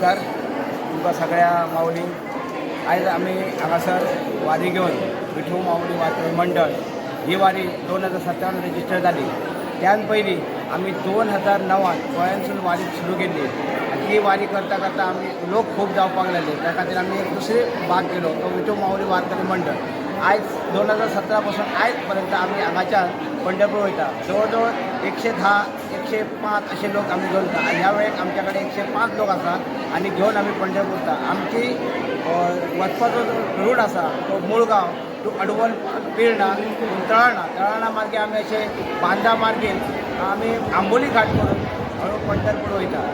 नमस्कार तुमकां सगळ्या माऊली. आज आम्ही हांगासर वारी घेवन विठू माऊली वारकरी मंडळ ही वारी 2017 रजिस्टर झाली. त्यान पयलीं आम्ही 2009 गोंयांसून वारी सुरू केली. ही वारी करता करता आम्ही लोक खूप जावपाक लागले. त्या खातीर आम्ही एक दुसरे भाग केलो तो विठू माऊली वारकरी मंडळ. आज 2017 पासून आजपर्यंत आम्ही हांगाच्या पंढरपूर वयता. जवळ 110 105 असे लोक आम्ही घेऊन आणि ह्या वेळेक आमच्याकडे 105 लोक असतात आणि घेऊन आम्ही पंढरपूर वता. आमची वचपाचो जो रूट आसा तो मुळगांव टू अडवल पिर्णा तळाणा मार्गे आम्ही असे बांदा मार्गे आम्ही आंबोली घाट करून हळू पंढरपूर वयता.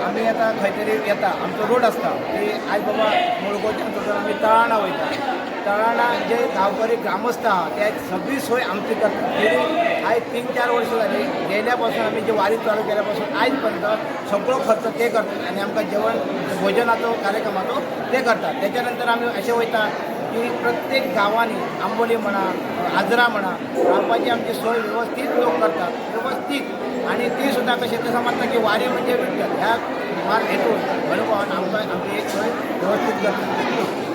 आम्ही आता खंय तरी येता आमचो रोड आसता की आज बाबा मुळगांवच्यान सोडून आम्ही तळाणा वयता. तळाणा जे गांवकरी ग्रामस्थ आहा ते सगळी सोय आमची करतात. गेली आज 3-4 वर्ष झाली. गेल्यापासून आम्ही जे वारी चालू केल्यापासून आजपर्यंत सगळो खर्च ते करतात आणि आमकां जेवण भोजनाचो कार्यक्रमाचो ते करतात. त्याच्यानंतर आम्ही असे वयता की प्रत्येक गावांनी आंबोली म्हणा आजरा म्हणा रावपाची आमची सोय व्यवस्थित लोक करतात व्यवस्थित. आणि ती सुद्धा कशी तसं म्हणतात की वारी म्हणजे विठ्ठल ह्या मार्ग हेतून अनुभवान आमकां आमची एक सोय व्यवस्थित करतात.